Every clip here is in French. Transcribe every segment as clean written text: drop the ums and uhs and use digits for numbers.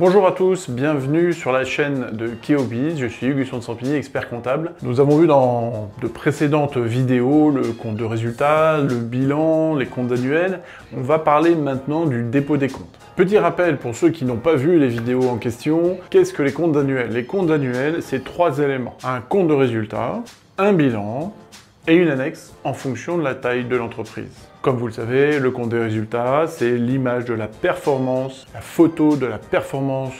Bonjour à tous, bienvenue sur la chaîne de Keobiz, je suis Hugues de Sampigny, expert comptable. Nous avons vu dans de précédentes vidéos le compte de résultat, le bilan, les comptes annuels. On va parler maintenant du dépôt des comptes. Petit rappel pour ceux qui n'ont pas vu les vidéos en question, qu'est-ce que les comptes annuels? Les comptes annuels, c'est 3 éléments. Un compte de résultat, un bilan et une annexe en fonction de la taille de l'entreprise. Comme vous le savez, le compte des résultats, c'est l'image de la performance, la photo de la performance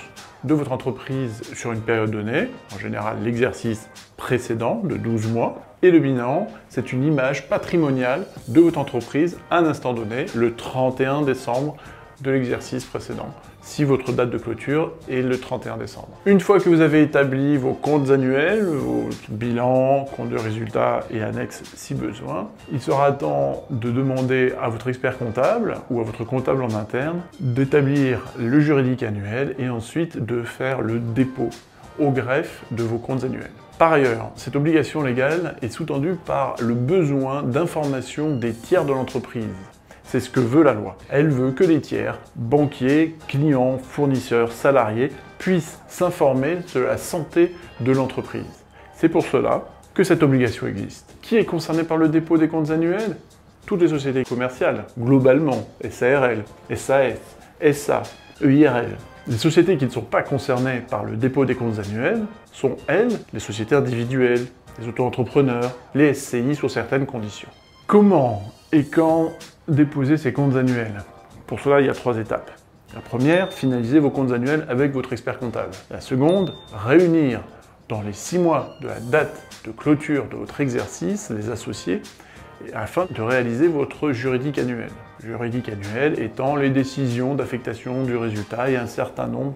de votre entreprise sur une période donnée, en général l'exercice précédent de 12 mois. Et le bilan, c'est une image patrimoniale de votre entreprise à un instant donné, le 31 décembre de l'exercice précédent, si votre date de clôture est le 31 décembre. Une fois que vous avez établi vos comptes annuels, vos bilans, comptes de résultats et annexes si besoin, il sera temps de demander à votre expert comptable ou à votre comptable en interne d'établir le juridique annuel et ensuite de faire le dépôt au greffe de vos comptes annuels. Par ailleurs, cette obligation légale est sous-tendue par le besoin d'information des tiers de l'entreprise. C'est ce que veut la loi. Elle veut que les tiers, banquiers, clients, fournisseurs, salariés, puissent s'informer de la santé de l'entreprise. C'est pour cela que cette obligation existe. Qui est concerné par le dépôt des comptes annuels? Toutes les sociétés commerciales, globalement, SARL, SAS, SA, EIRL. Les sociétés qui ne sont pas concernées par le dépôt des comptes annuels sont, elles, les sociétés individuelles, les auto-entrepreneurs, les SCI sous certaines conditions. Comment et quand déposer ces comptes annuels? Pour cela, il y a 3 étapes. La première, finaliser vos comptes annuels avec votre expert comptable. La seconde, réunir dans les 6 mois de la date de clôture de votre exercice les associés afin de réaliser votre juridique annuel. Juridique annuel étant les décisions d'affectation du résultat et un certain nombre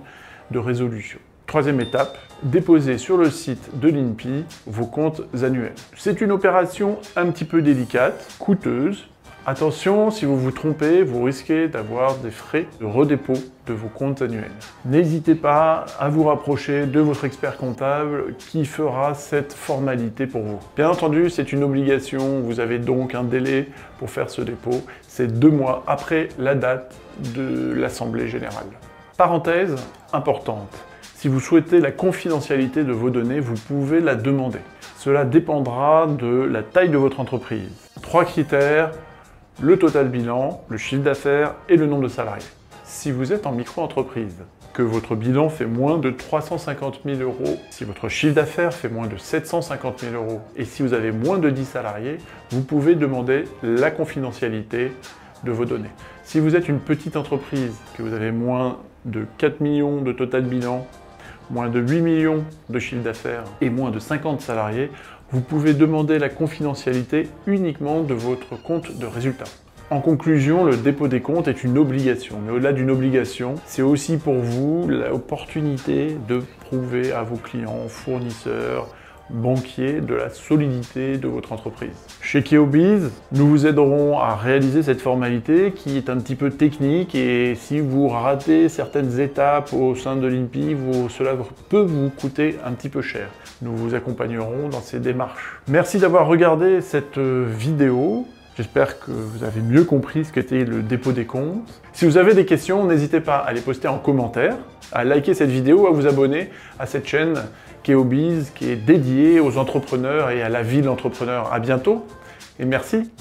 de résolutions. Troisième étape, déposer sur le site de l'INPI vos comptes annuels. C'est une opération un petit peu délicate, coûteuse. Attention, si vous vous trompez, vous risquez d'avoir des frais de redépôt de vos comptes annuels. N'hésitez pas à vous rapprocher de votre expert comptable qui fera cette formalité pour vous. Bien entendu, c'est une obligation, vous avez donc un délai pour faire ce dépôt. C'est 2 mois après la date de l'Assemblée générale. Parenthèse importante. Si vous souhaitez la confidentialité de vos données, vous pouvez la demander. Cela dépendra de la taille de votre entreprise. 3 critères, le total bilan, le chiffre d'affaires et le nombre de salariés. Si vous êtes en micro-entreprise, que votre bilan fait moins de 350 000 €, si votre chiffre d'affaires fait moins de 750 000 € et si vous avez moins de 10 salariés, vous pouvez demander la confidentialité de vos données. Si vous êtes une petite entreprise, que vous avez moins de 4 millions de total bilan, moins de 8 millions de chiffre d'affaires et moins de 50 salariés, vous pouvez demander la confidentialité uniquement de votre compte de résultat. En conclusion, le dépôt des comptes est une obligation, mais au-delà d'une obligation, c'est aussi pour vous l'opportunité de prouver à vos clients, fournisseurs, banquiers de la solidité de votre entreprise. Chez Keobiz, nous vous aiderons à réaliser cette formalité qui est un petit peu technique et si vous ratez certaines étapes au sein de l'INPI, cela peut vous coûter un petit peu cher. Nous vous accompagnerons dans ces démarches. Merci d'avoir regardé cette vidéo. J'espère que vous avez mieux compris ce qu'était le dépôt des comptes. Si vous avez des questions, n'hésitez pas à les poster en commentaire, à liker cette vidéo, à vous abonner à cette chaîne Keobiz qui est dédiée aux entrepreneurs et à la vie de l'entrepreneur. À bientôt et merci.